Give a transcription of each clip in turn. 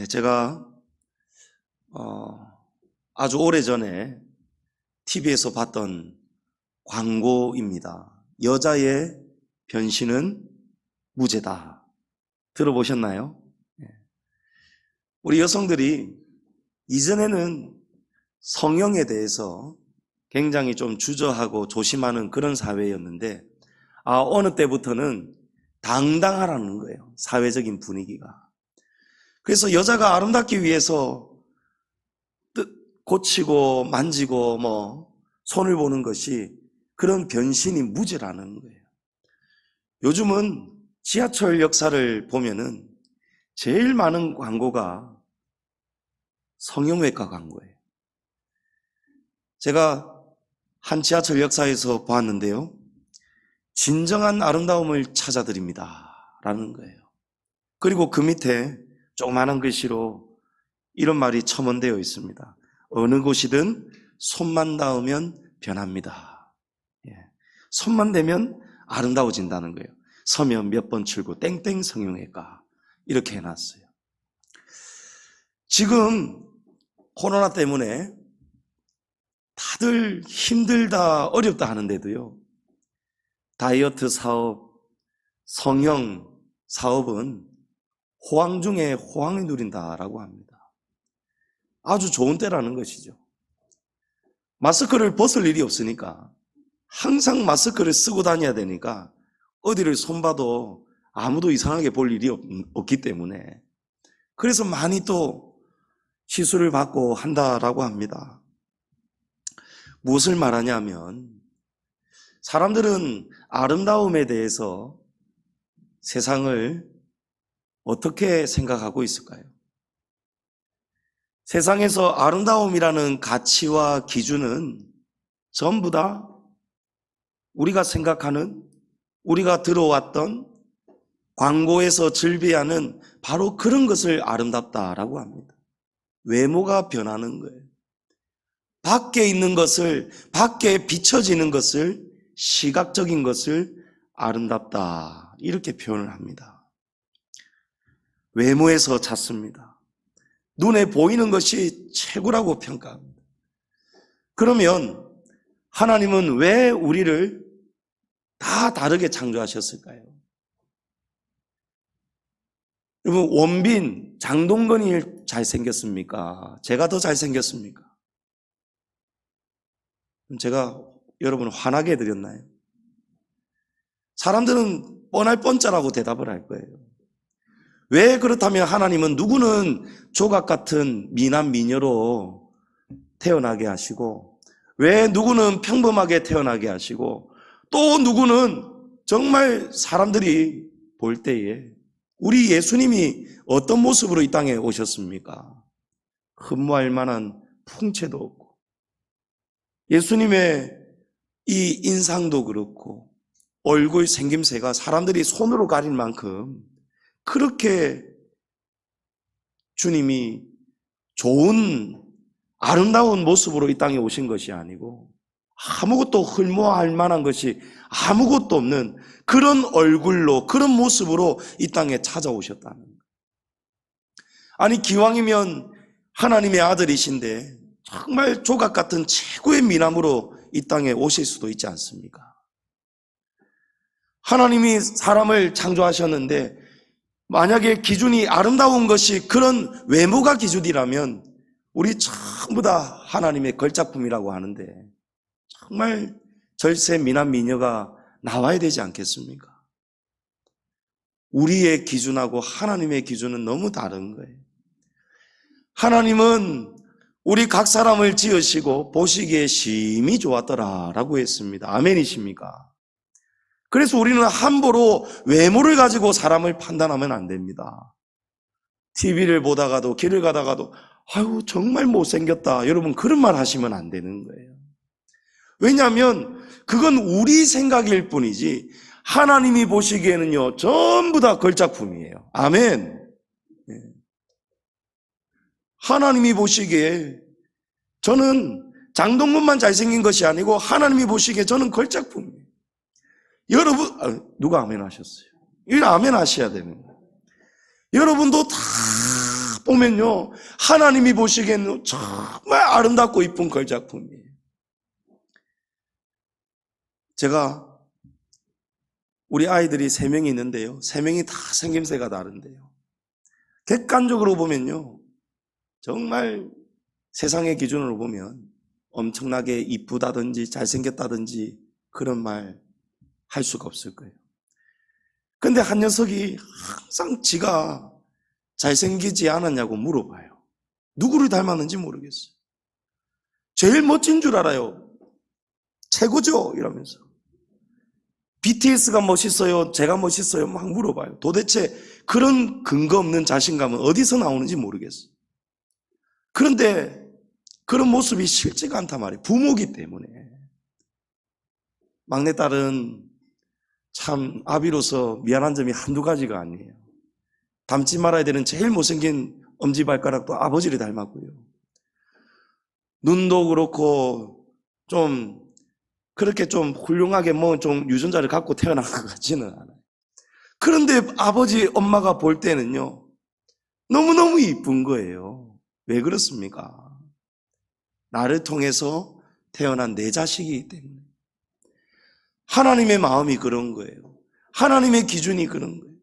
제가 아주 오래전에 TV에서 봤던 광고입니다. 여자의 변신은 무죄다. 들어보셨나요? 우리 여성들이 이전에는 성형에 대해서 굉장히 좀 주저하고 조심하는 그런 사회였는데 어느 때부터는 당당하라는 거예요. 사회적인 분위기가. 그래서 여자가 아름답기 위해서 고치고 만지고 손을 보는 것이 그런 변신이 무죄라는 거예요. 요즘은 지하철 역사를 보면은 제일 많은 광고가 성형외과 광고예요. 제가 한 지하철 역사에서 보았는데요. 진정한 아름다움을 찾아드립니다 라는 거예요. 그리고 그 밑에 조그마한 글씨로 이런 말이 첨언되어 있습니다. 어느 곳이든 손만 닿으면 변합니다. 손만 대면 아름다워진다는 거예요. 서면 몇 번 출구 땡땡 성형외과 이렇게 해놨어요. 지금 코로나 때문에 다들 힘들다 어렵다 하는데도요, 다이어트 사업, 성형 사업은 호황 중에 호황을 누린다라고 합니다. 아주 좋은 때라는 것이죠. 마스크를 벗을 일이 없으니까 항상 마스크를 쓰고 다녀야 되니까 어디를 손봐도 아무도 이상하게 볼 일이 없기 때문에 그래서 많이 또 시술을 받고 한다라고 합니다. 무엇을 말하냐면 사람들은 아름다움에 대해서 세상을 어떻게 생각하고 있을까요? 세상에서 아름다움이라는 가치와 기준은 전부 다 우리가 생각하는, 우리가 들어왔던 광고에서 즐비하는 바로 그런 것을 아름답다라고 합니다. 외모가 변하는 거예요. 밖에 있는 것을, 밖에 비춰지는 것을, 시각적인 것을 아름답다 이렇게 표현을 합니다. 외모에서 찾습니다. 눈에 보이는 것이 최고라고 평가합니다. 그러면 하나님은 왜 우리를 다 다르게 창조하셨을까요? 여러분, 원빈, 장동건이 잘생겼습니까? 제가 더 잘생겼습니까? 제가 여러분을 화나게 해드렸나요? 사람들은 뻔할 뻔짜라고 대답을 할 거예요. 왜 그렇다면 하나님은 누구는 조각 같은 미남 미녀로 태어나게 하시고, 왜 누구는 평범하게 태어나게 하시고, 또 누구는 정말 사람들이 볼 때에 우리 예수님이 어떤 모습으로 이 땅에 오셨습니까? 흠모할 만한 풍채도 없고, 예수님의 이 인상도 그렇고 얼굴 생김새가 사람들이 손으로 가릴 만큼 그렇게 주님이 좋은 아름다운 모습으로 이 땅에 오신 것이 아니고 아무것도 흠모할 만한 것이 아무것도 없는 그런 얼굴로, 그런 모습으로 이 땅에 찾아오셨다는 거예요. 아니, 기왕이면 하나님의 아들이신데 정말 조각 같은 최고의 미남으로 이 땅에 오실 수도 있지 않습니까? 하나님이 사람을 창조하셨는데 만약에 기준이 아름다운 것이 그런 외모가 기준이라면 우리 전부 다 하나님의 걸작품이라고 하는데 정말 절세 미남 미녀가 나와야 되지 않겠습니까? 우리의 기준하고 하나님의 기준은 너무 다른 거예요. 하나님은 우리 각 사람을 지으시고 보시기에 심히 좋았더라라고 했습니다. 아멘이십니까? 그래서 우리는 함부로 외모를 가지고 사람을 판단하면 안 됩니다. TV를 보다가도 길을 가다가도 아유 정말 못생겼다, 여러분 그런 말 하시면 안 되는 거예요. 왜냐하면 그건 우리 생각일 뿐이지 하나님이 보시기에는요 전부 다 걸작품이에요. 아멘. 하나님이 보시기에 저는 장동건만 잘생긴 것이 아니고 하나님이 보시기에 저는 걸작품이에요. 여러분, 누가 아멘 하셨어요? 이거 아멘 하셔야 되는 거예요. 여러분도 다 딱 보면요, 하나님이 보시기에는 정말 아름답고 이쁜 걸작품이에요. 제가 우리 아이들이 3명이 있는데요, 3명이 다 생김새가 다른데요, 객관적으로 보면요, 정말 세상의 기준으로 보면 엄청나게 이쁘다든지 잘생겼다든지 그런 말 할 수가 없을 거예요. 근데 한 녀석이 항상 지가 잘생기지 않았냐고 물어봐요. 누구를 닮았는지 모르겠어요. 제일 멋진 줄 알아요. 최고죠? 이러면서. BTS가 멋있어요? 제가 멋있어요? 막 물어봐요. 도대체 그런 근거 없는 자신감은 어디서 나오는지 모르겠어요. 그런데 그런 모습이 싫지가 않단 말이에요. 부모기 때문에. 막내딸은 참 아비로서 미안한 점이 한두 가지가 아니에요. 닮지 말아야 되는 제일 못생긴 엄지발가락도 아버지를 닮았고요. 눈도 그렇고 좀 그렇게 좀 훌륭하게 뭐 좀 유전자를 갖고 태어난 것 같지는 않아요. 그런데 아버지 엄마가 볼 때는요, 너무너무 이쁜 거예요. 왜 그렇습니까? 나를 통해서 태어난 내 자식이기 때문에. 하나님의 마음이 그런 거예요. 하나님의 기준이 그런 거예요.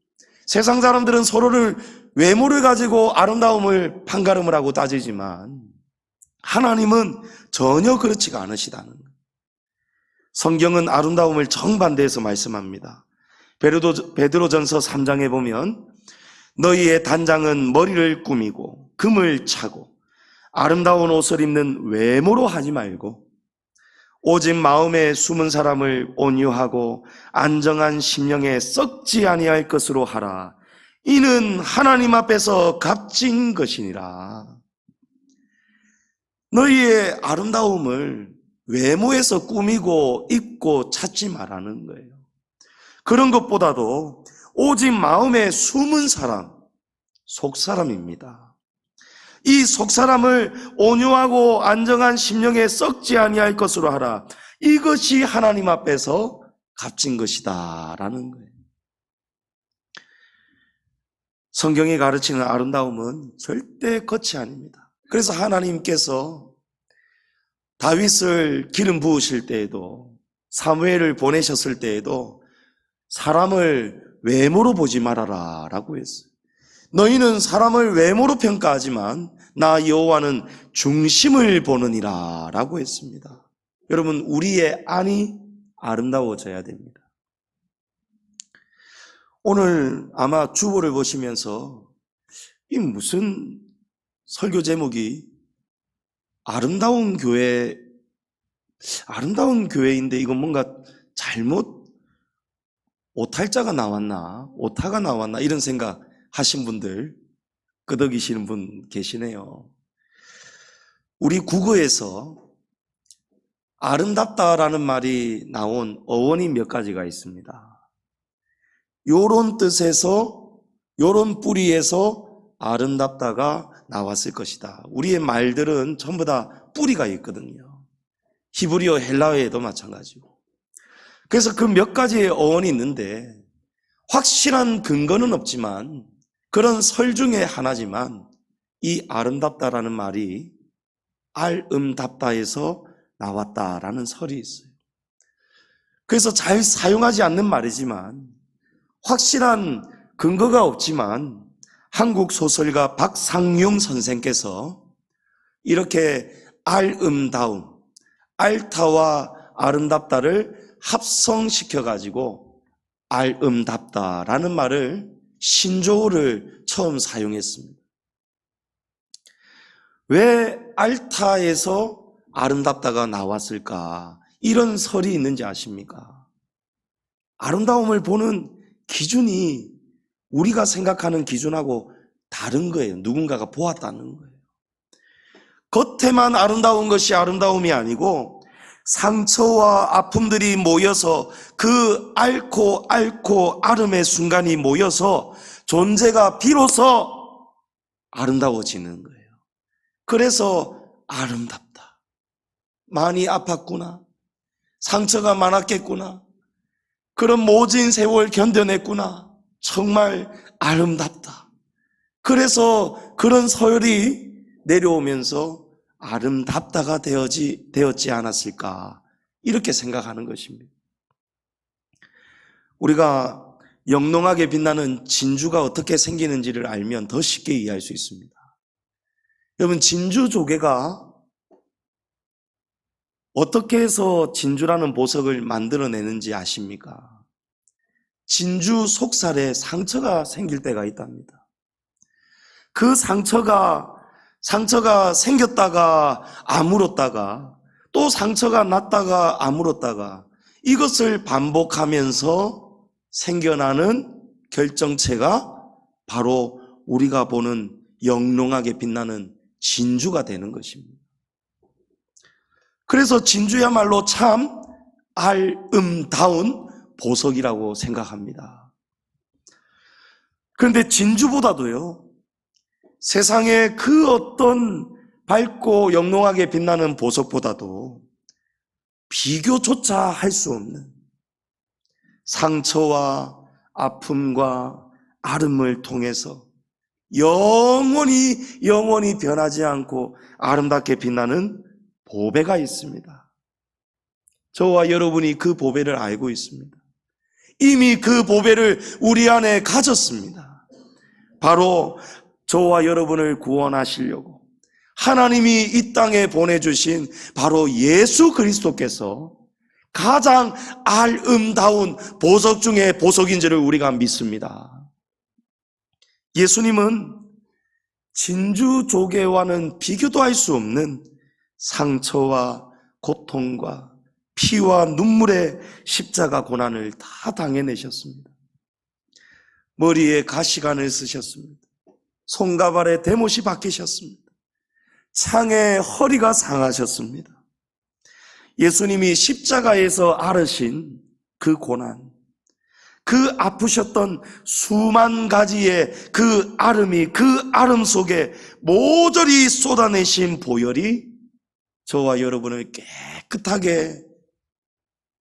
세상 사람들은 서로를 외모를 가지고 아름다움을 판가름을 하고 따지지만 하나님은 전혀 그렇지가 않으시다는 거예요. 성경은 아름다움을 정반대해서 말씀합니다. 베드로전서 3장에 보면 너희의 단장은 머리를 꾸미고 금을 차고 아름다운 옷을 입는 외모로 하지 말고 오직 마음에 숨은 사람을 온유하고 안정한 심령에 썩지 아니할 것으로 하라. 이는 하나님 앞에서 값진 것이니라. 너희의 아름다움을 외모에서 꾸미고 입고 찾지 말라는 거예요. 그런 것보다도 오직 마음에 숨은 사람, 속사람입니다. 이 속사람을 온유하고 안정한 심령에 썩지 아니할 것으로 하라. 이것이 하나님 앞에서 값진 것이다 라는 거예요. 성경이 가르치는 아름다움은 절대 겉이 아닙니다. 그래서 하나님께서 다윗을 기름 부으실 때에도, 사무엘을 보내셨을 때에도 사람을 외모로 보지 말아라 라고 했어요. 너희는 사람을 외모로 평가하지만 나 여호와는 중심을 보느니라 라고 했습니다. 여러분, 우리의 안이 아름다워져야 됩니다. 오늘 아마 주보를 보시면서 이 무슨 설교 제목이 아름다운 교회인데 이건 뭔가 잘못 오탈자가 나왔나, 오타가 나왔나 이런 생각 하신 분들, 끄덕이시는 분 계시네요. 우리 국어에서 아름답다라는 말이 나온 어원이 몇 가지가 있습니다. 요런 뜻에서, 요런 뿌리에서 아름답다가 나왔을 것이다. 우리의 말들은 전부 다 뿌리가 있거든요. 히브리어, 헬라어에도 마찬가지고. 그래서 그 몇 가지의 어원이 있는데 확실한 근거는 없지만 그런 설 중에 하나지만 이 아름답다라는 말이 알음답다에서 나왔다라는 설이 있어요. 그래서 잘 사용하지 않는 말이지만 확실한 근거가 없지만 한국 소설가 박상용 선생께서 이렇게 알음다움, 알타와 아름답다를 합성시켜가지고 알음답다라는 말을 신조어를 처음 사용했습니다. 왜 알타에서 아름답다가 나왔을까? 이런 설이 있는지 아십니까? 아름다움을 보는 기준이 우리가 생각하는 기준하고 다른 거예요. 누군가가 보았다는 거예요. 겉에만 아름다운 것이 아름다움이 아니고 상처와 아픔들이 모여서 그 앓고 앓음의 순간이 모여서 존재가 비로소 아름다워지는 거예요. 그래서 아름답다. 많이 아팠구나. 상처가 많았겠구나. 그런 모진 세월 견뎌냈구나. 정말 아름답다. 그래서 그런 서열이 내려오면서 아름답다가 되었지 않았을까, 이렇게 생각하는 것입니다. 우리가 영롱하게 빛나는 진주가 어떻게 생기는지를 알면 더 쉽게 이해할 수 있습니다. 여러분, 진주 조개가 어떻게 해서 진주라는 보석을 만들어내는지 아십니까? 진주 속살에 상처가 생길 때가 있답니다. 그 상처가 생겼다가 아물었다가 또 상처가 났다가 아물었다가 이것을 반복하면서 생겨나는 결정체가 바로 우리가 보는 영롱하게 빛나는 진주가 되는 것입니다. 그래서 진주야말로 참 아름다운 보석이라고 생각합니다. 그런데 진주보다도요, 세상의 그 어떤 밝고 영롱하게 빛나는 보석보다도 비교조차 할 수 없는 상처와 아픔과 아름을 통해서 영원히 변하지 않고 아름답게 빛나는 보배가 있습니다. 저와 여러분이 그 보배를 알고 있습니다. 이미 그 보배를 우리 안에 가졌습니다. 바로 저와 여러분을 구원하시려고 하나님이 이 땅에 보내주신 바로 예수 그리스도께서 가장 아름다운 보석 중에 보석인 줄을 우리가 믿습니다. 예수님은 진주 조개와는 비교도 할 수 없는 상처와 고통과 피와 눈물의 십자가 고난을 다 당해내셨습니다. 머리에 가시관을 쓰셨습니다. 손과 발에 대못이 박히셨습니다. 창에 허리가 상하셨습니다. 예수님이 십자가에서 앓으신 그 고난, 그 아프셨던 수만 가지의 그 아름이, 그 아름 속에 모조리 쏟아내신 보혈이 저와 여러분을 깨끗하게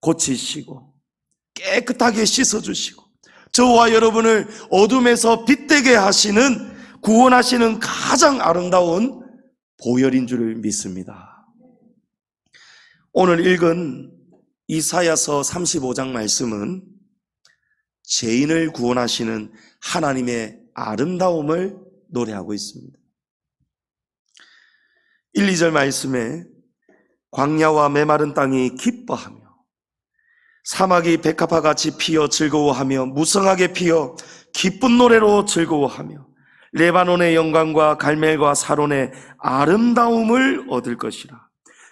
고치시고 깨끗하게 씻어주시고 저와 여러분을 어둠에서 빛되게 하시는, 구원하시는 가장 아름다운 보혈인 줄을 믿습니다. 오늘 읽은 이사야서 35장 말씀은 죄인을 구원하시는 하나님의 아름다움을 노래하고 있습니다. 1, 2절 말씀에 광야와 메마른 땅이 기뻐하며 사막이 백합화같이 피어 즐거워하며 무성하게 피어 기쁜 노래로 즐거워하며 레바논의 영광과 갈멜과 사론의 아름다움을 얻을 것이라.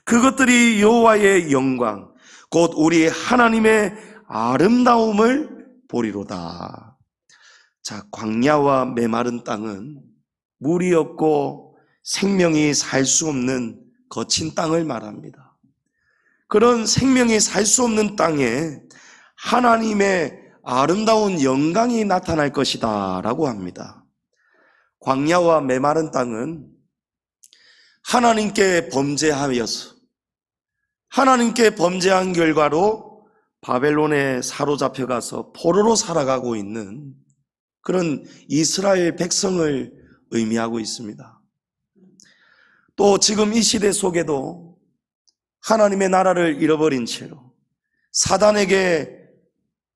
그것들이 여호와의 영광 곧 우리 하나님의 아름다움을 보리로다. 자, 광야와 메마른 땅은 물이 없고 생명이 살 수 없는 거친 땅을 말합니다. 그런 생명이 살 수 없는 땅에 하나님의 아름다운 영광이 나타날 것이다 라고 합니다. 광야와 메마른 땅은 하나님께 범죄하여서 하나님께 범죄한 결과로 바벨론에 사로잡혀가서 포로로 살아가고 있는 그런 이스라엘 백성을 의미하고 있습니다. 또 지금 이 시대 속에도 하나님의 나라를 잃어버린 채로 사단에게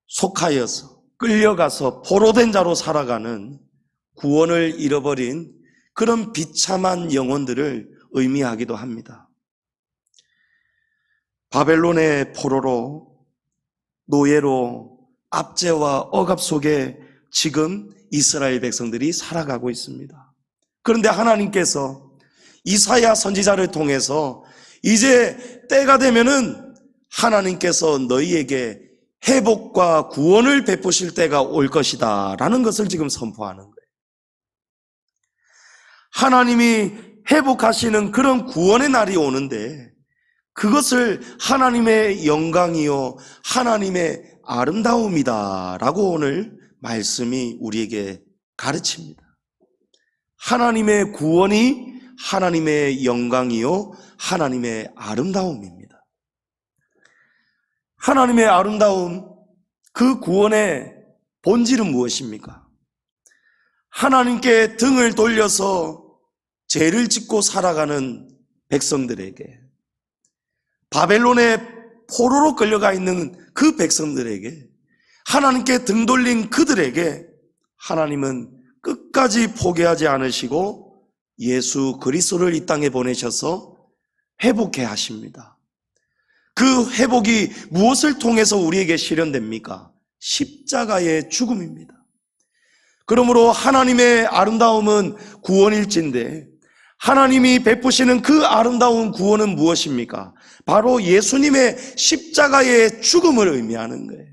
속하여서 끌려가서 포로된 자로 살아가는, 구원을 잃어버린 그런 비참한 영혼들을 의미하기도 합니다. 바벨론의 포로로, 노예로, 압제와 억압 속에 지금 이스라엘 백성들이 살아가고 있습니다. 그런데 하나님께서 이사야 선지자를 통해서 이제 때가 되면은 하나님께서 너희에게 회복과 구원을 베푸실 때가 올 것이다 라는 것을 지금 선포하는 거예요. 하나님이 회복하시는 그런 구원의 날이 오는데 그것을 하나님의 영광이요 하나님의 아름다움이다 라고 오늘 말씀이 우리에게 가르칩니다. 하나님의 구원이 하나님의 영광이요 하나님의 아름다움입니다. 하나님의 아름다움, 그 구원의 본질은 무엇입니까? 하나님께 등을 돌려서 죄를 짓고 살아가는 백성들에게, 바벨론의 포로로 끌려가 있는 그 백성들에게, 하나님께 등 돌린 그들에게 하나님은 끝까지 포기하지 않으시고 예수 그리스도를 이 땅에 보내셔서 회복해 하십니다. 그 회복이 무엇을 통해서 우리에게 실현됩니까? 십자가의 죽음입니다. 그러므로 하나님의 아름다움은 구원일진데, 하나님이 베푸시는 그 아름다운 구원은 무엇입니까? 바로 예수님의 십자가의 죽음을 의미하는 거예요.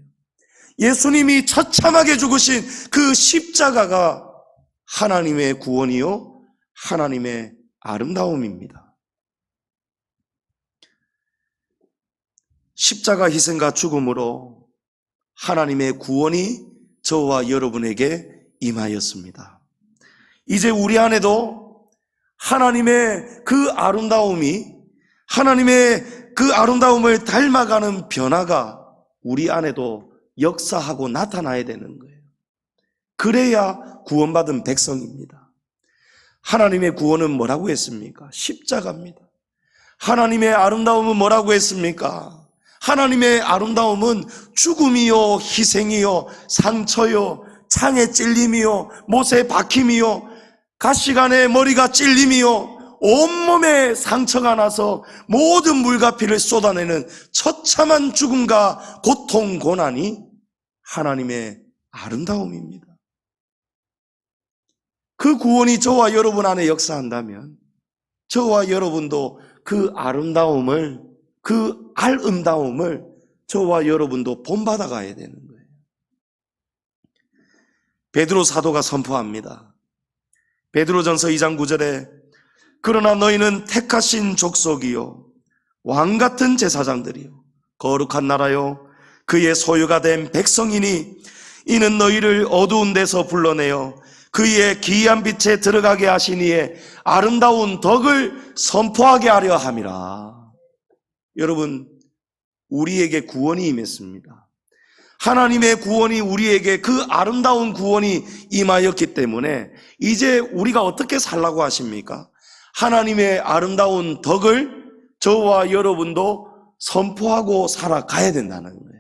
예수님이 처참하게 죽으신 그 십자가가 하나님의 구원이요, 하나님의 아름다움입니다. 십자가 희생과 죽음으로 하나님의 구원이 저와 여러분에게 임하였습니다. 이제 우리 안에도 하나님의 그 아름다움이, 하나님의 그 아름다움을 닮아가는 변화가 우리 안에도 역사하고 나타나야 되는 거예요. 그래야 구원받은 백성입니다. 하나님의 구원은 뭐라고 했습니까? 십자가입니다. 하나님의 아름다움은 뭐라고 했습니까? 하나님의 아름다움은 죽음이요, 희생이요, 상처요, 창에 찔림이요, 못에 박힘이요, 가시관에 머리가 찔림이요, 온몸에 상처가 나서 모든 물과 피를 쏟아내는 처참한 죽음과 고통, 고난이 하나님의 아름다움입니다. 그 구원이 저와 여러분 안에 역사한다면 저와 여러분도 그 아름다움을, 그 아름다움을 저와 여러분도 본받아 가야 되는 거예요. 베드로 사도가 선포합니다. 베드로전서 2장 9절에 그러나 너희는 택하신 족속이요, 왕같은 제사장들이요, 거룩한 나라요, 그의 소유가 된 백성이니 이는 너희를 어두운 데서 불러내어 그의 기이한 빛에 들어가게 하신 이의 아름다운 덕을 선포하게 하려 함이라. 여러분, 우리에게 구원이 임했습니다. 하나님의 구원이 우리에게, 그 아름다운 구원이 임하였기 때문에 이제 우리가 어떻게 살라고 하십니까? 하나님의 아름다운 덕을 저와 여러분도 선포하고 살아가야 된다는 거예요.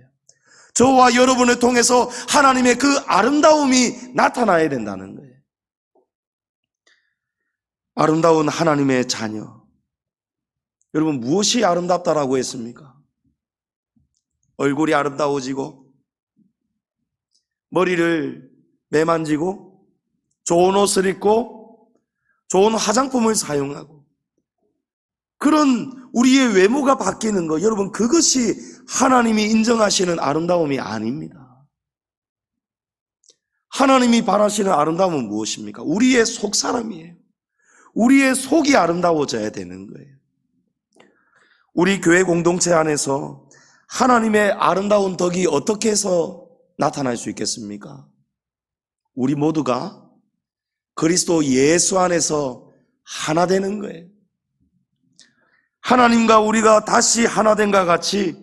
저와 여러분을 통해서 하나님의 그 아름다움이 나타나야 된다는 거예요. 아름다운 하나님의 자녀, 여러분, 무엇이 아름답다라고 했습니까? 얼굴이 아름다워지고, 머리를 매만지고, 좋은 옷을 입고, 좋은 화장품을 사용하고, 그런 우리의 외모가 바뀌는 것, 여러분, 그것이 하나님이 인정하시는 아름다움이 아닙니다. 하나님이 바라시는 아름다움은 무엇입니까? 우리의 속사람이에요. 우리의 속이 아름다워져야 되는 거예요. 우리 교회 공동체 안에서 하나님의 아름다운 덕이 어떻게 해서 나타날 수 있겠습니까? 우리 모두가 그리스도 예수 안에서 하나 되는 거예요. 하나님과 우리가 다시 하나 된과 같이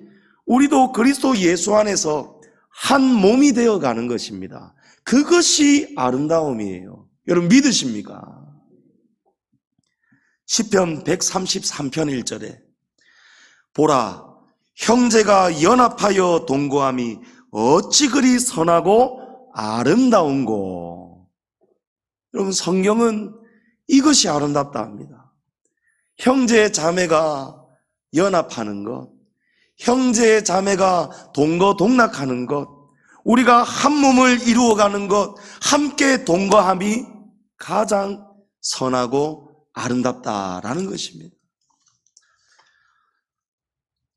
우리도 그리스도 예수 안에서 한 몸이 되어가는 것입니다. 그것이 아름다움이에요. 여러분, 믿으십니까? 시편 133편 1절에 보라, 형제가 연합하여 동거함이 어찌 그리 선하고 아름다운고. 여러분, 성경은 이것이 아름답다 합니다. 형제 자매가 연합하는 것, 형제 자매가 동거동락하는 것, 우리가 한 몸을 이루어가는 것, 함께 동거함이 가장 선하고 아름답다라는 것입니다.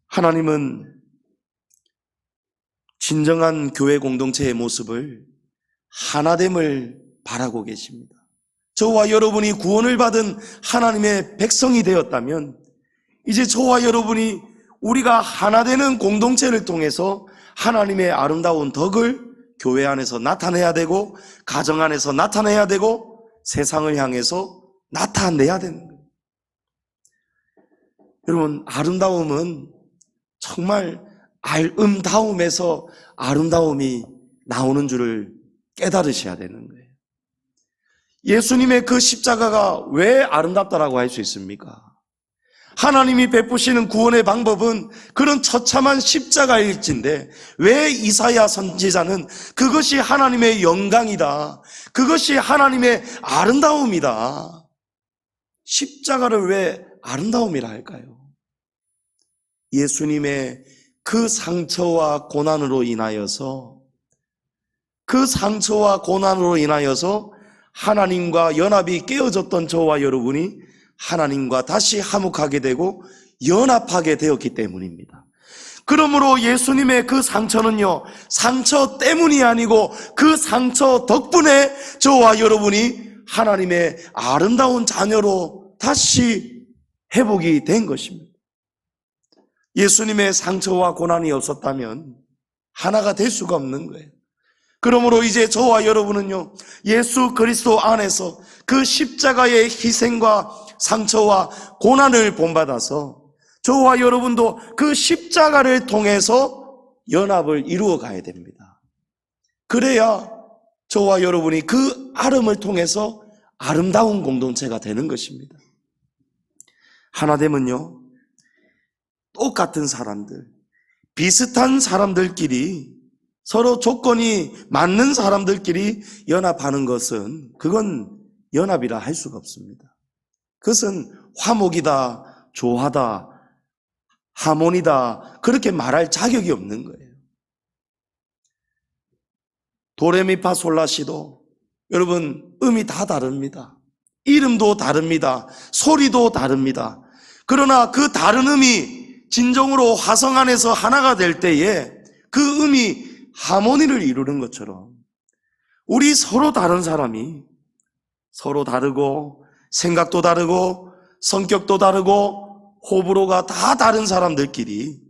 하나님은 진정한 교회 공동체의 모습을 하나됨을 바라고 계십니다. 저와 여러분이 구원을 받은 하나님의 백성이 되었다면 이제 저와 여러분이 우리가 하나 되는 공동체를 통해서 하나님의 아름다운 덕을 교회 안에서 나타내야 되고, 가정 안에서 나타내야 되고, 세상을 향해서 나타내야 되는 거예요. 여러분, 아름다움은 정말 아름다움에서 아름다움이 나오는 줄을 깨달으셔야 되는 거예요. 예수님의 그 십자가가 왜 아름답다라고 할 수 있습니까? 하나님이 베푸시는 구원의 방법은 그런 처참한 십자가일진데 왜 이사야 선지자는 그것이 하나님의 영광이다, 그것이 하나님의 아름다움이다, 십자가를 왜 아름다움이라 할까요? 예수님의 그 상처와 고난으로 인하여서, 그 상처와 고난으로 인하여서 하나님과 연합이 깨어졌던 저와 여러분이 하나님과 다시 화목하게 되고 연합하게 되었기 때문입니다. 그러므로 예수님의 그 상처는요, 상처 때문이 아니고 그 상처 덕분에 저와 여러분이 하나님의 아름다운 자녀로 다시 회복이 된 것입니다. 예수님의 상처와 고난이 없었다면 하나가 될 수가 없는 거예요. 그러므로 이제 저와 여러분은요, 예수 그리스도 안에서 그 십자가의 희생과 상처와 고난을 본받아서 저와 여러분도 그 십자가를 통해서 연합을 이루어 가야 됩니다. 그래야 저와 여러분이 그 아름을 통해서 아름다운 공동체가 되는 것입니다. 하나됨은요, 똑같은 사람들, 비슷한 사람들끼리, 서로 조건이 맞는 사람들끼리 연합하는 것은, 그건 연합이라 할 수가 없습니다. 그것은 화목이다, 조화다, 하모니다, 그렇게 말할 자격이 없는 거예요. 도레미파솔라시도 여러분 음이 다 다릅니다. 이름도 다릅니다. 소리도 다릅니다. 그러나 그 다른 음이 진정으로 화성 안에서 하나가 될 때에 그 음이 하모니를 이루는 것처럼 우리 서로 다른 사람이 서로 다르고 생각도 다르고 성격도 다르고 호불호가 다 다른 사람들끼리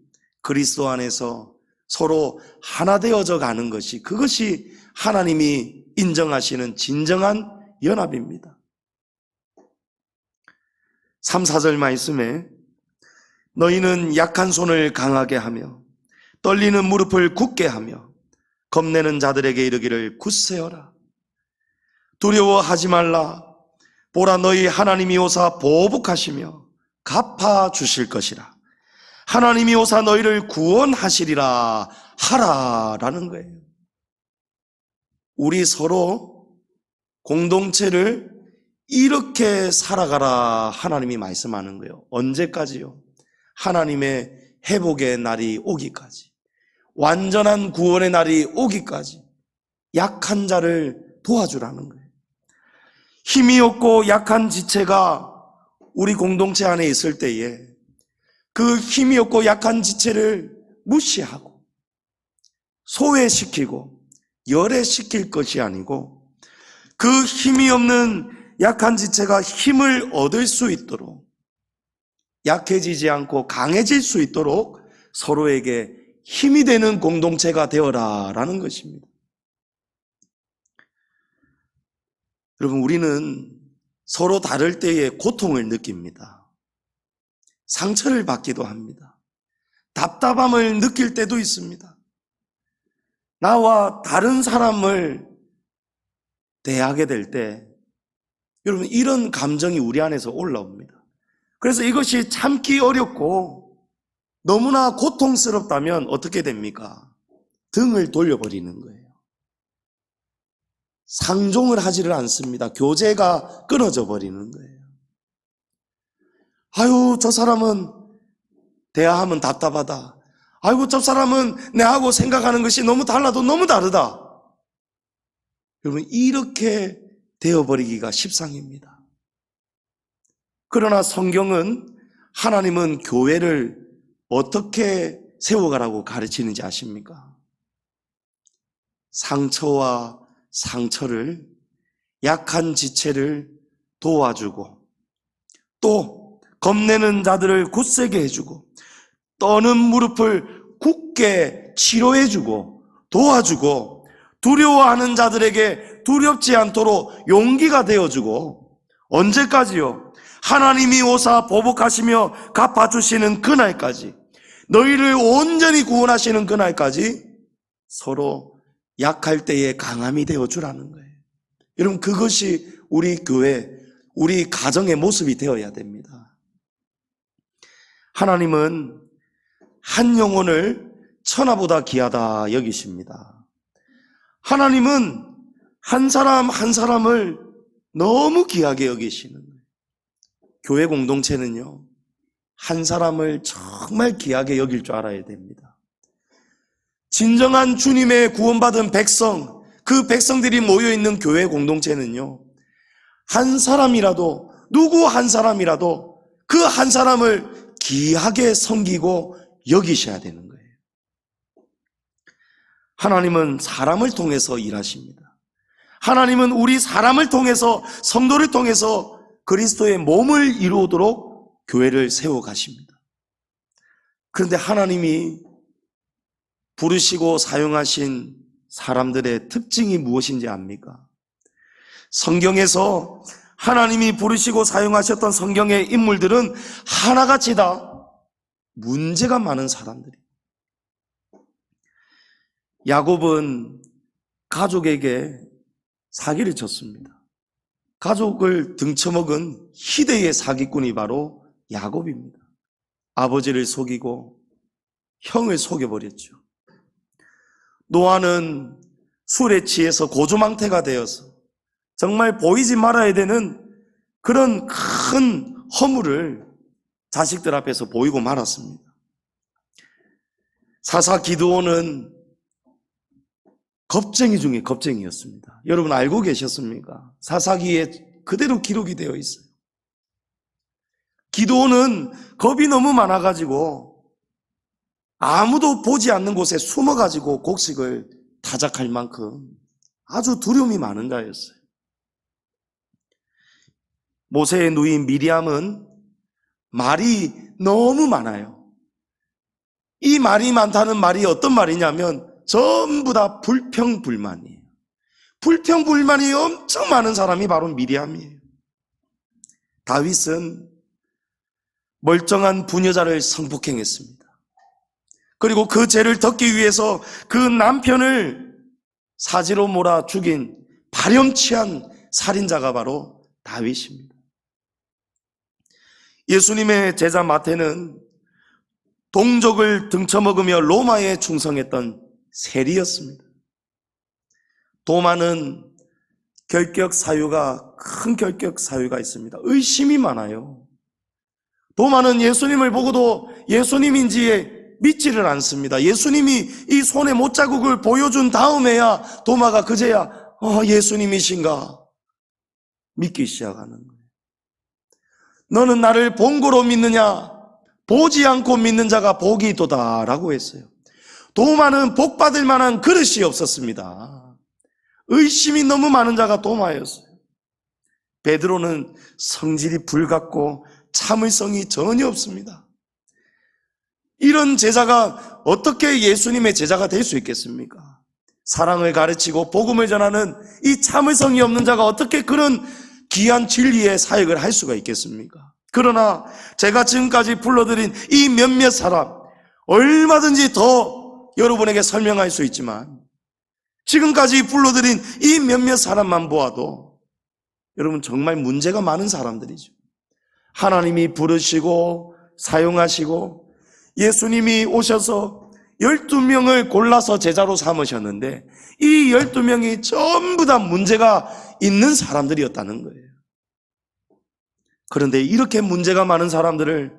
그리스도 안에서 서로 하나 되어져 가는 것이, 그것이 하나님이 인정하시는 진정한 연합입니다. 3, 4절 말씀에 너희는 약한 손을 강하게 하며 떨리는 무릎을 굳게 하며 겁내는 자들에게 이르기를 굳세어라. 두려워하지 말라. 보라, 너희 하나님이 오사 보복하시며 갚아주실 것이라. 하나님이 오사 너희를 구원하시리라 하라라는 거예요. 우리 서로 공동체를 이렇게 살아가라 하나님이 말씀하는 거예요. 언제까지요? 하나님의 회복의 날이 오기까지, 완전한 구원의 날이 오기까지 약한 자를 도와주라는 거예요. 힘이 없고 약한 지체가 우리 공동체 안에 있을 때에 그 힘이 없고 약한 지체를 무시하고 소외시키고 열애시킬 것이 아니고 그 힘이 없는 약한 지체가 힘을 얻을 수 있도록, 약해지지 않고 강해질 수 있도록 서로에게 힘이 되는 공동체가 되어라라는 것입니다. 여러분, 우리는 서로 다를 때에 고통을 느낍니다. 상처를 받기도 합니다. 답답함을 느낄 때도 있습니다. 나와 다른 사람을 대하게 될 때 여러분, 이런 감정이 우리 안에서 올라옵니다. 그래서 이것이 참기 어렵고 너무나 고통스럽다면 어떻게 됩니까? 등을 돌려버리는 거예요. 상종을 하지를 않습니다. 교제가 끊어져 버리는 거예요. 아유, 저 사람은 대화하면 답답하다. 아이고, 저 사람은 내하고 생각하는 것이 너무 달라도 너무 다르다. 여러분, 이렇게 되어버리기가 십상입니다. 그러나 성경은, 하나님은 교회를 어떻게 세워가라고 가르치는지 아십니까? 상처와 상처를, 약한 지체를 도와주고, 또 겁내는 자들을 굳세게 해주고, 떠는 무릎을 굳게 치료해주고 도와주고, 두려워하는 자들에게 두렵지 않도록 용기가 되어주고, 언제까지요? 하나님이 오사 보복하시며 갚아주시는 그날까지, 너희를 온전히 구원하시는 그날까지 서로 약할 때에 강함이 되어주라는 거예요. 여러분, 그것이 우리 교회, 우리 가정의 모습이 되어야 됩니다. 하나님은 한 영혼을 천하보다 귀하다 여기십니다. 하나님은 한 사람 한 사람을 너무 귀하게 여기시는 거예요. 교회 공동체는요, 한 사람을 정말 귀하게 여길 줄 알아야 됩니다. 진정한 주님의 구원받은 백성, 그 백성들이 모여있는 교회 공동체는요, 한 사람이라도, 누구 한 사람이라도 그 한 사람을 귀하게 섬기고 여기셔야 되는 거예요. 하나님은 사람을 통해서 일하십니다. 하나님은 우리 사람을 통해서, 성도를 통해서 그리스도의 몸을 이루도록 교회를 세워가십니다. 그런데 하나님이 부르시고 사용하신 사람들의 특징이 무엇인지 압니까? 성경에서 하나님이 부르시고 사용하셨던 성경의 인물들은 하나같이 다 문제가 많은 사람들이에요. 야곱은 가족에게 사기를 쳤습니다. 가족을 등쳐먹은 희대의 사기꾼이 바로 야곱입니다. 아버지를 속이고 형을 속여버렸죠. 노아는 술에 취해서 고조망태가 되어서 정말 보이지 말아야 되는 그런 큰 허물을 자식들 앞에서 보이고 말았습니다. 사사 기드온은 겁쟁이 중에 겁쟁이였습니다. 여러분 알고 계셨습니까? 사사기에 그대로 기록이 되어 있어요. 기드온은 겁이 너무 많아가지고 아무도 보지 않는 곳에 숨어가지고 곡식을 타작할 만큼 아주 두려움이 많은 자였어요. 모세의 누이 미리암은 말이 너무 많아요. 이 말이 많다는 말이 어떤 말이냐면 전부 다 불평불만이에요. 불평불만이 엄청 많은 사람이 바로 미리암이에요. 다윗은 멀쩡한 부녀자를 성폭행했습니다. 그리고 그 죄를 덮기 위해서 그 남편을 사지로 몰아 죽인 발염치한 살인자가 바로 다윗입니다. 예수님의 제자 마태는 동족을 등쳐먹으며 로마에 충성했던 세리였습니다. 도마는 큰 결격 사유가 있습니다. 의심이 많아요. 도마는 예수님을 보고도 예수님인지 믿지를 않습니다. 예수님이 이 손에 못자국을 보여준 다음에야 도마가 그제야 예수님이신가 믿기 시작하는 거예요. 너는 나를 본고로 믿느냐? 보지 않고 믿는 자가 복이 있도다라고 했어요. 도마는 복받을 만한 그릇이 없었습니다. 의심이 너무 많은 자가 도마였어요. 베드로는 성질이 불같고 참을성이 전혀 없습니다. 이런 제자가 어떻게 예수님의 제자가 될 수 있겠습니까? 사랑을 가르치고 복음을 전하는 이 참을성이 없는 자가 어떻게 그런 귀한 진리의 사역을 할 수가 있겠습니까? 그러나 제가 지금까지 불러드린 이 몇몇 사람, 얼마든지 더 여러분에게 설명할 수 있지만 지금까지 불러드린 이 몇몇 사람만 보아도 여러분 정말 문제가 많은 사람들이죠. 하나님이 부르시고 사용하시고 예수님이 오셔서 12명을 골라서 제자로 삼으셨는데 이 12명이 전부 다 문제가 있는 사람들이었다는 거예요. 그런데 이렇게 문제가 많은 사람들을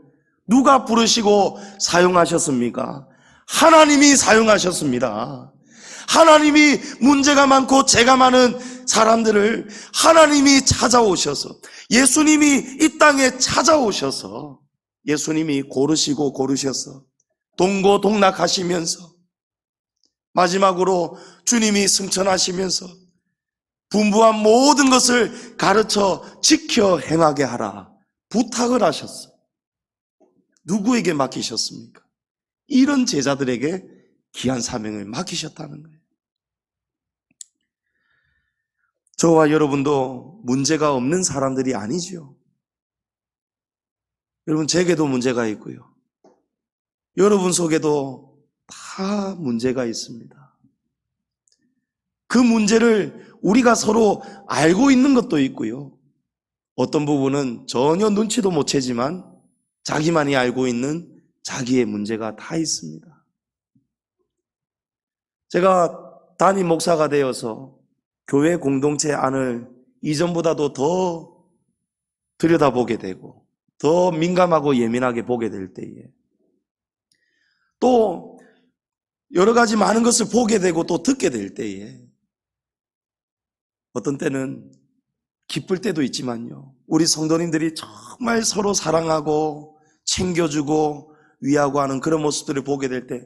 누가 부르시고 사용하셨습니까? 하나님이 사용하셨습니다. 하나님이 문제가 많고 죄가 많은 사람들을 하나님이 찾아오셔서, 예수님이 이 땅에 찾아오셔서 예수님이 고르시고 고르셔서 동고동락하시면서 마지막으로 주님이 승천하시면서 분부한 모든 것을 가르쳐 지켜 행하게 하라 부탁을 하셨어요. 누구에게 맡기셨습니까? 이런 제자들에게 귀한 사명을 맡기셨다는 거예요. 저와 여러분도 문제가 없는 사람들이 아니지요. 여러분, 제게도 문제가 있고요. 여러분 속에도 다 문제가 있습니다. 그 문제를 우리가 서로 알고 있는 것도 있고요. 어떤 부분은 전혀 눈치도 못 채지만 자기만이 알고 있는 자기의 문제가 다 있습니다. 제가 담임 목사가 되어서 교회 공동체 안을 이전보다도 더 들여다보게 되고 더 민감하고 예민하게 보게 될 때에 또 여러 가지 많은 것을 보게 되고 또 듣게 될 때에 어떤 때는 기쁠 때도 있지만요. 우리 성도님들이 정말 서로 사랑하고 챙겨주고 위하고 하는 그런 모습들을 보게 될 때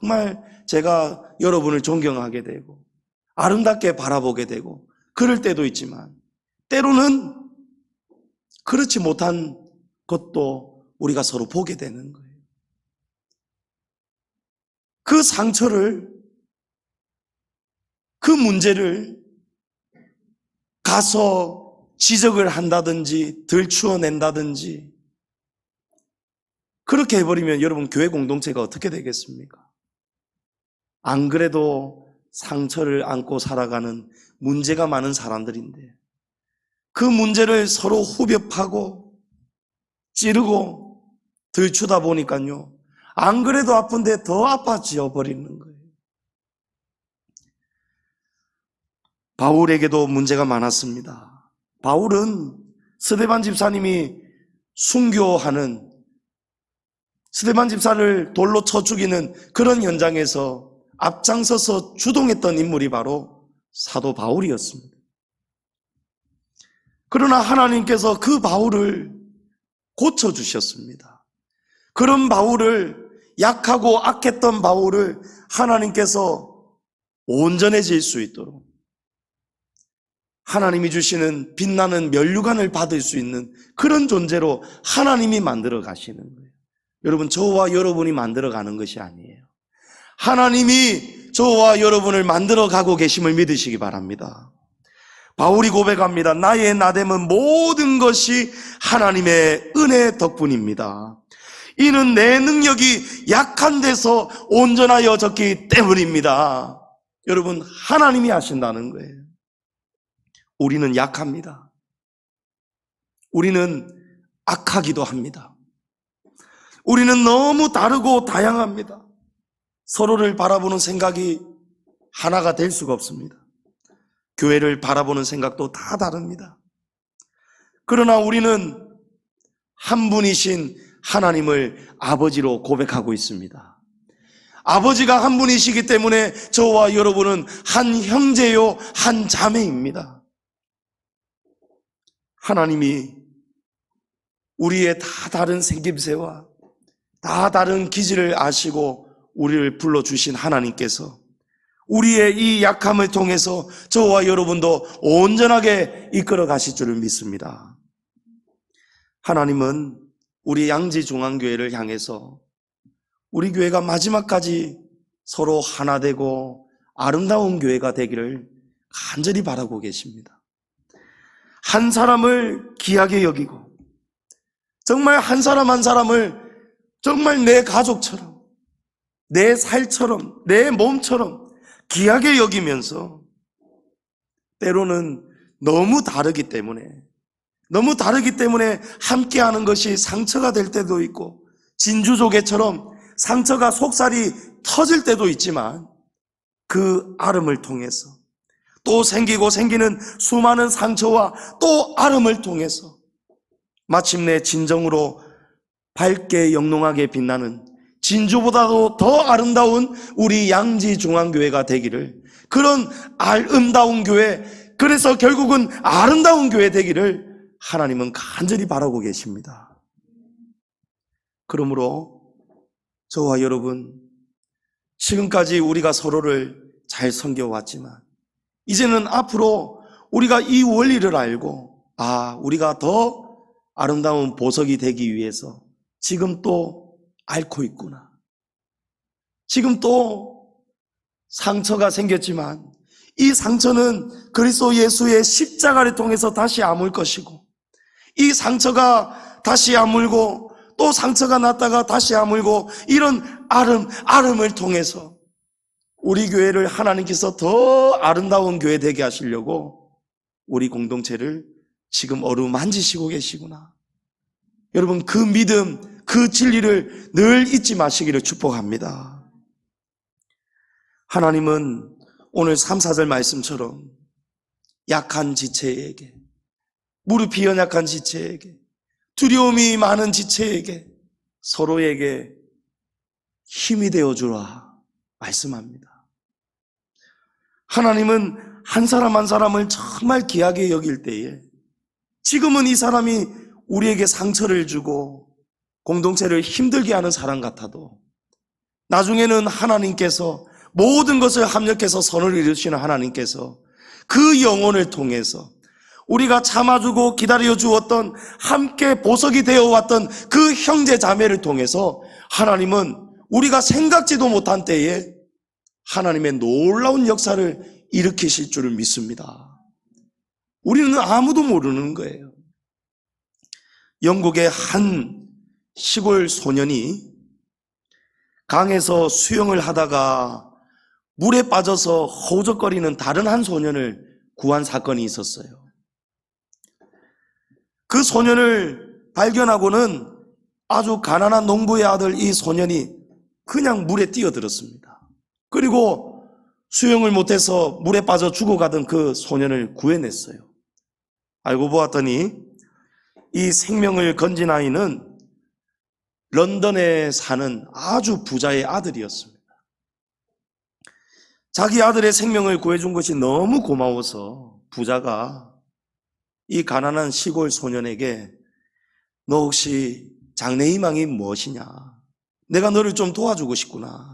정말 제가 여러분을 존경하게 되고 아름답게 바라보게 되고 그럴 때도 있지만 때로는 그렇지 못한 것도 우리가 서로 보게 되는 거예요. 그 상처를, 그 문제를 가서 지적을 한다든지 들추어낸다든지 그렇게 해버리면 여러분 교회 공동체가 어떻게 되겠습니까? 안 그래도 상처를 안고 살아가는 문제가 많은 사람들인데 그 문제를 서로 후벼 파고 찌르고 들추다 보니까요 안 그래도 아픈데 더 아파져 버리는 거예요. 바울에게도 문제가 많았습니다. 바울은 스데반 집사님이 순교하는 스데반 집사를 돌로 쳐 죽이는 그런 현장에서 앞장서서 주동했던 인물이 바로 사도 바울이었습니다. 그러나 하나님께서 그 바울을 고쳐주셨습니다. 그런 바울을, 약하고 악했던 바울을 하나님께서 온전해질 수 있도록 하나님이 주시는 빛나는 면류관을 받을 수 있는 그런 존재로 하나님이 만들어 가시는 거예요. 여러분, 저와 여러분이 만들어 가는 것이 아니에요. 하나님이 저와 여러분을 만들어 가고 계심을 믿으시기 바랍니다. 바울이 고백합니다. 나의 나됨은 모든 것이 하나님의 은혜 덕분입니다. 이는 내 능력이 약한 데서 온전하여졌기 때문입니다. 여러분, 하나님이 하신다는 거예요. 우리는 약합니다. 우리는 악하기도 합니다. 우리는 너무 다르고 다양합니다. 서로를 바라보는 생각이 하나가 될 수가 없습니다. 교회를 바라보는 생각도 다 다릅니다. 그러나 우리는 한 분이신 하나님을 아버지로 고백하고 있습니다. 아버지가 한 분이시기 때문에 저와 여러분은 한 형제요 한 자매입니다. 하나님이 우리의 다 다른 생김새와 다 다른 기질을 아시고 우리를 불러주신 하나님께서 우리의 이 약함을 통해서 저와 여러분도 온전하게 이끌어 가실 줄을 믿습니다. 하나님은 우리 양지중앙교회를 향해서 우리 교회가 마지막까지 서로 하나 되고 아름다운 교회가 되기를 간절히 바라고 계십니다. 한 사람을 귀하게 여기고 정말 한 사람 한 사람을 정말 내 가족처럼 내 살처럼 내 몸처럼 귀하게 여기면서 때로는 너무 다르기 때문에 함께하는 것이 상처가 될 때도 있고 진주조개처럼 상처가 속살이 터질 때도 있지만 그 아름을 통해서 또 생기는 수많은 상처와 또 아름을 통해서 마침내 진정으로 밝게 영롱하게 빛나는 진주보다도 더 아름다운 우리 양지중앙교회가 되기를, 그런 아름다운 교회, 그래서 결국은 아름다운 교회 되기를 하나님은 간절히 바라고 계십니다. 그러므로 저와 여러분, 지금까지 우리가 서로를 잘 섬겨왔지만 이제는 앞으로 우리가 이 원리를 알고 우리가 더 아름다운 보석이 되기 위해서 지금 또 앓고 있구나. 지금 또 상처가 생겼지만 이 상처는 그리스도 예수의 십자가를 통해서 다시 아물 것이고, 이 상처가 다시 아물고 또 상처가 났다가 다시 아물고, 이런 아름을 통해서 우리 교회를 하나님께서 더 아름다운 교회 되게 하시려고 우리 공동체를 지금 어루만지시고 계시구나. 여러분, 그 믿음, 그 진리를 늘 잊지 마시기를 축복합니다. 하나님은 오늘 3, 4절 말씀처럼 약한 지체에게, 무릎이 연약한 지체에게, 두려움이 많은 지체에게, 서로에게 힘이 되어주라 말씀합니다. 하나님은 한 사람 한 사람을 정말 귀하게 여길 때에 지금은 이 사람이 우리에게 상처를 주고 공동체를 힘들게 하는 사람 같아도 나중에는 하나님께서 모든 것을 합력해서 선을 이루시는 하나님께서 그 영혼을 통해서 우리가 참아주고 기다려 주었던, 함께 보석이 되어왔던 그 형제 자매를 통해서 하나님은 우리가 생각지도 못한 때에 하나님의 놀라운 역사를 일으키실 줄을 믿습니다. 우리는 아무도 모르는 거예요. 영국의 한 시골 소년이 강에서 수영을 하다가 물에 빠져서 허우적거리는 다른 한 소년을 구한 사건이 있었어요. 그 소년을 발견하고는 아주 가난한 농부의 아들 이 소년이 그냥 물에 뛰어들었습니다. 그리고 수영을 못해서 물에 빠져 죽어가던 그 소년을 구해냈어요. 알고 보았더니 이 생명을 건진 아이는 런던에 사는 아주 부자의 아들이었습니다. 자기 아들의 생명을 구해준 것이 너무 고마워서 부자가 이 가난한 시골 소년에게 너 혹시 장래희망이 무엇이냐? 내가 너를 좀 도와주고 싶구나.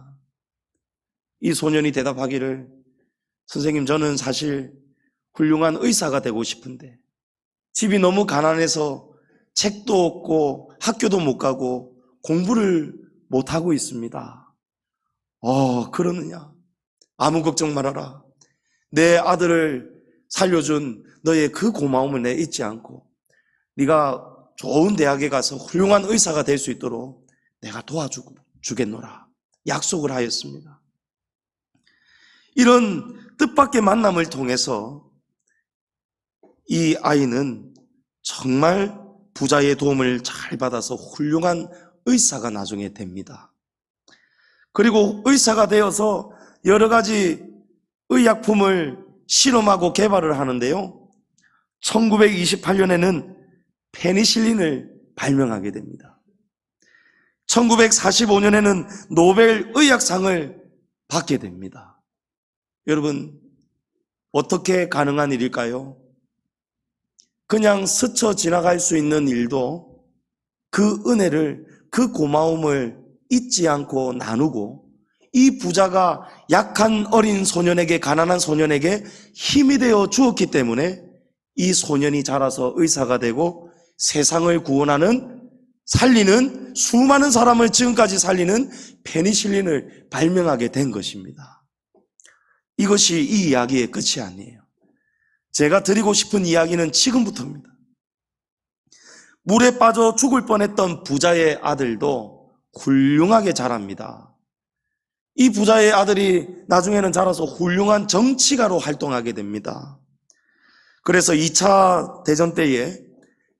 이 소년이 대답하기를 선생님, 저는 사실 훌륭한 의사가 되고 싶은데 집이 너무 가난해서 책도 없고 학교도 못 가고 공부를 못하고 있습니다. 그러느냐? 아무 걱정 말아라. 내 아들을 살려준 너의 그 고마움을 내 잊지 않고 네가 좋은 대학에 가서 훌륭한 의사가 될 수 있도록 내가 도와주겠노라 약속을 하였습니다. 이런 뜻밖의 만남을 통해서 이 아이는 정말 부자의 도움을 잘 받아서 훌륭한 의사가 나중에 됩니다. 그리고 의사가 되어서 여러 가지 의약품을 실험하고 개발을 하는데요, 1928년에는 페니실린을 발명하게 됩니다. 1945년에는 노벨 의학상을 받게 됩니다. 여러분, 어떻게 가능한 일일까요? 그냥 스쳐 지나갈 수 있는 일도 그 은혜를, 그 고마움을 잊지 않고 나누고 이 부자가 약한 어린 소년에게, 가난한 소년에게 힘이 되어 주었기 때문에 이 소년이 자라서 의사가 되고 세상을 구원하는, 살리는, 수많은 사람을 지금까지 살리는 페니실린을 발명하게 된 것입니다. 이것이 이 이야기의 끝이 아니에요. 제가 드리고 싶은 이야기는 지금부터입니다. 물에 빠져 죽을 뻔했던 부자의 아들도 훌륭하게 자랍니다. 이 부자의 아들이 나중에는 자라서 훌륭한 정치가로 활동하게 됩니다. 그래서 2차 대전 때에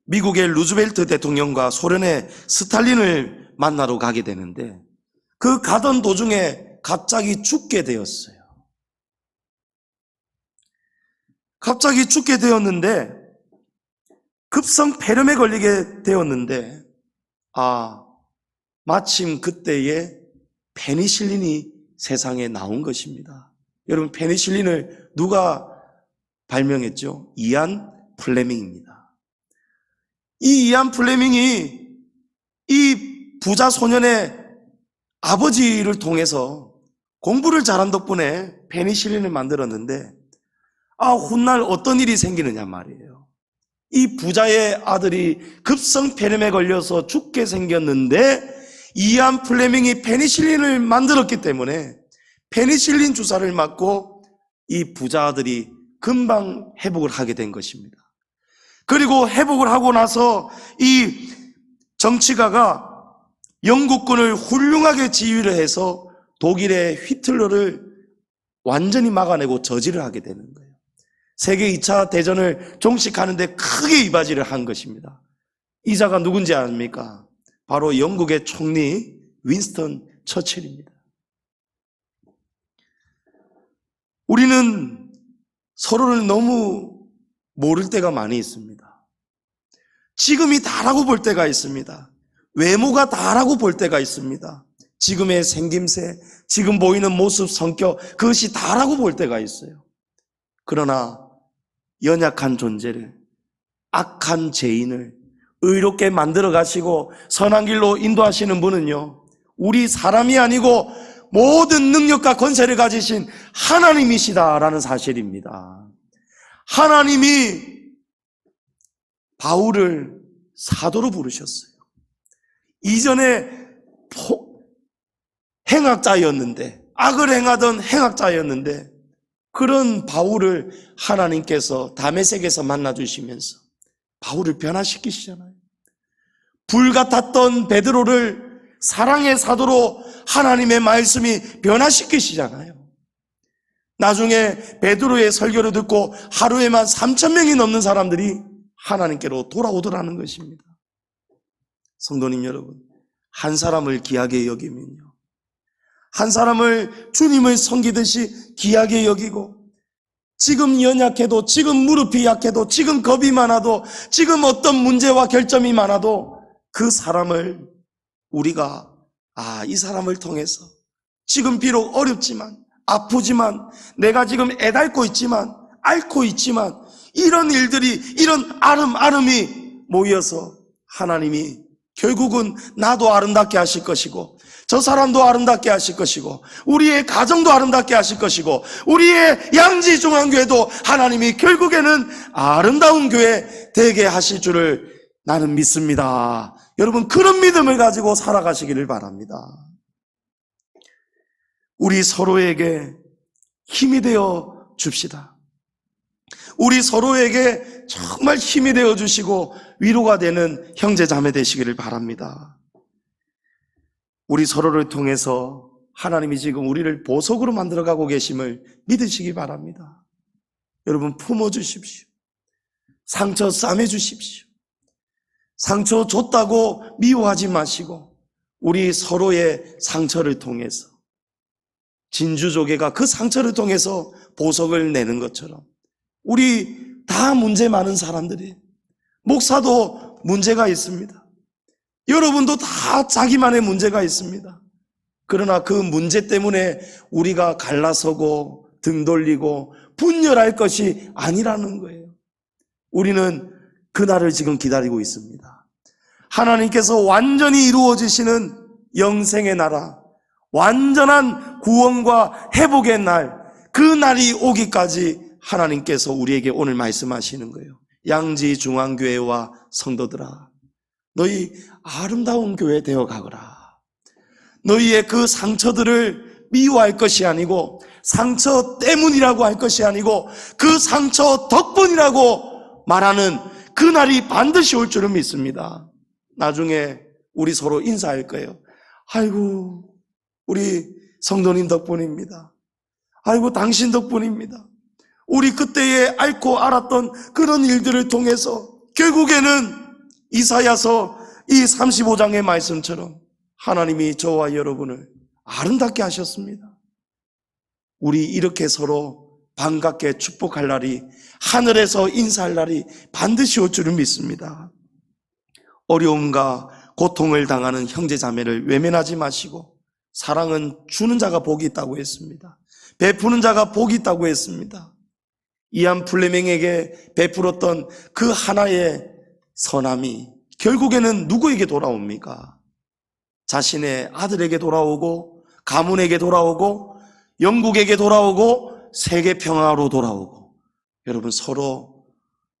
미국의 루즈벨트 대통령과 소련의 스탈린을 만나러 가게 되는데 그 가던 도중에 갑자기 죽게 되었어요. 갑자기 죽게 되었는데 급성 폐렴에 걸리게 되었는데 마침 그때에 페니실린이 세상에 나온 것입니다. 여러분, 페니실린을 누가 발명했죠? 이안 플레밍입니다. 이 이안 플레밍이 이 부자 소년의 아버지를 통해서 공부를 잘한 덕분에 페니실린을 만들었는데 훗날 어떤 일이 생기느냐 말이에요. 이 부자의 아들이 급성 폐렴에 걸려서 죽게 생겼는데 이안 플레밍이 페니실린을 만들었기 때문에 페니실린 주사를 맞고 이 부자 아들이 금방 회복을 하게 된 것입니다. 그리고 회복을 하고 나서 이 정치가가 영국군을 훌륭하게 지휘를 해서 독일의 히틀러를 완전히 막아내고 저지를 하게 되는 거예요. 세계 2차 대전을 종식하는데 크게 이바지를 한 것입니다. 이 자가 누군지 아십니까? 바로 영국의 총리 윈스턴 처칠입니다. 우리는 서로를 너무 모를 때가 많이 있습니다. 지금이 다라고 볼 때가 있습니다. 외모가 다라고 볼 때가 있습니다. 지금의 생김새, 지금 보이는 모습, 성격, 그것이 다라고 볼 때가 있어요. 그러나 연약한 존재를, 악한 죄인을 의롭게 만들어 가시고 선한 길로 인도하시는 분은요, 우리 사람이 아니고 모든 능력과 권세를 가지신 하나님이시다라는 사실입니다. 하나님이 바울을 사도로 부르셨어요. 이전에 행악자였는데, 악을 행하던 행악자였는데, 그런 바울을 하나님께서 다메섹에서 만나주시면서 바울을 변화시키시잖아요. 불같았던 베드로를 사랑의 사도로 하나님의 말씀이 변화시키시잖아요. 나중에 베드로의 설교를 듣고 하루에만 3,000명이 넘는 사람들이 하나님께로 돌아오더라는 것입니다. 성도님 여러분, 한 사람을 귀하게 여기면요, 한 사람을 주님을 섬기듯이 귀하게 여기고, 지금 연약해도, 지금 무릎이 약해도, 지금 겁이 많아도, 지금 어떤 문제와 결점이 많아도 그 사람을 우리가 이 사람을 통해서 지금 비록 어렵지만, 아프지만, 내가 지금 애닳고 있지만, 앓고 있지만, 이런 일들이, 이런 아름이 모여서 하나님이 결국은 나도 아름답게 하실 것이고, 저 사람도 아름답게 하실 것이고, 우리의 가정도 아름답게 하실 것이고, 우리의 양지중앙교회도 하나님이 결국에는 아름다운 교회 되게 하실 줄을 나는 믿습니다. 여러분, 그런 믿음을 가지고 살아가시기를 바랍니다. 우리 서로에게 힘이 되어 줍시다. 우리 서로에게 정말 힘이 되어 주시고 위로가 되는 형제 자매 되시기를 바랍니다. 우리 서로를 통해서 하나님이 지금 우리를 보석으로 만들어가고 계심을 믿으시기 바랍니다. 여러분, 품어주십시오. 상처 싸매주십시오. 상처 줬다고 미워하지 마시고, 우리 서로의 상처를 통해서, 진주조개가 그 상처를 통해서 보석을 내는 것처럼, 우리 다 문제 많은 사람들이, 목사도 문제가 있습니다. 여러분도 다 자기만의 문제가 있습니다. 그러나 그 문제 때문에 우리가 갈라서고 등 돌리고 분열할 것이 아니라는 거예요. 우리는 그날을 지금 기다리고 있습니다. 하나님께서 완전히 이루어지시는 영생의 나라, 완전한 구원과 회복의 날, 그 날이 오기까지 하나님께서 우리에게 오늘 말씀하시는 거예요. 양지중앙교회와 성도들아, 너희 아름다운 교회 되어 가거라. 너희의 그 상처들을 미워할 것이 아니고, 상처 때문이라고 할 것이 아니고, 그 상처 덕분이라고 말하는 그날이 반드시 올 줄은 믿습니다. 나중에 우리 서로 인사할 거예요. 아이고, 우리 성도님 덕분입니다. 아이고, 당신 덕분입니다. 우리 그때에 앓고 알았던 그런 일들을 통해서 결국에는 이사야서 이 35장의 말씀처럼 하나님이 저와 여러분을 아름답게 하셨습니다. 우리 이렇게 서로 반갑게 축복할 날이, 하늘에서 인사할 날이 반드시 올 줄을 믿습니다. 어려움과 고통을 당하는 형제 자매를 외면하지 마시고, 사랑은 주는 자가 복이 있다고 했습니다. 베푸는 자가 복이 있다고 했습니다. 이안 플레밍에게 베풀었던 그 하나의 선함이 결국에는 누구에게 돌아옵니까? 자신의 아들에게 돌아오고, 가문에게 돌아오고, 영국에게 돌아오고, 세계 평화로 돌아오고. 여러분, 서로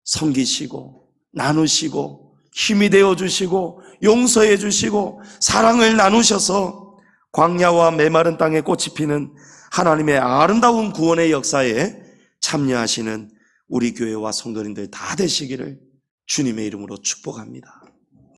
섬기시고 나누시고 힘이 되어주시고 용서해 주시고 사랑을 나누셔서 광야와 메마른 땅에 꽃이 피는 하나님의 아름다운 구원의 역사에 참여하시는 우리 교회와 성도님들 다 되시기를 주님의 이름으로 축복합니다.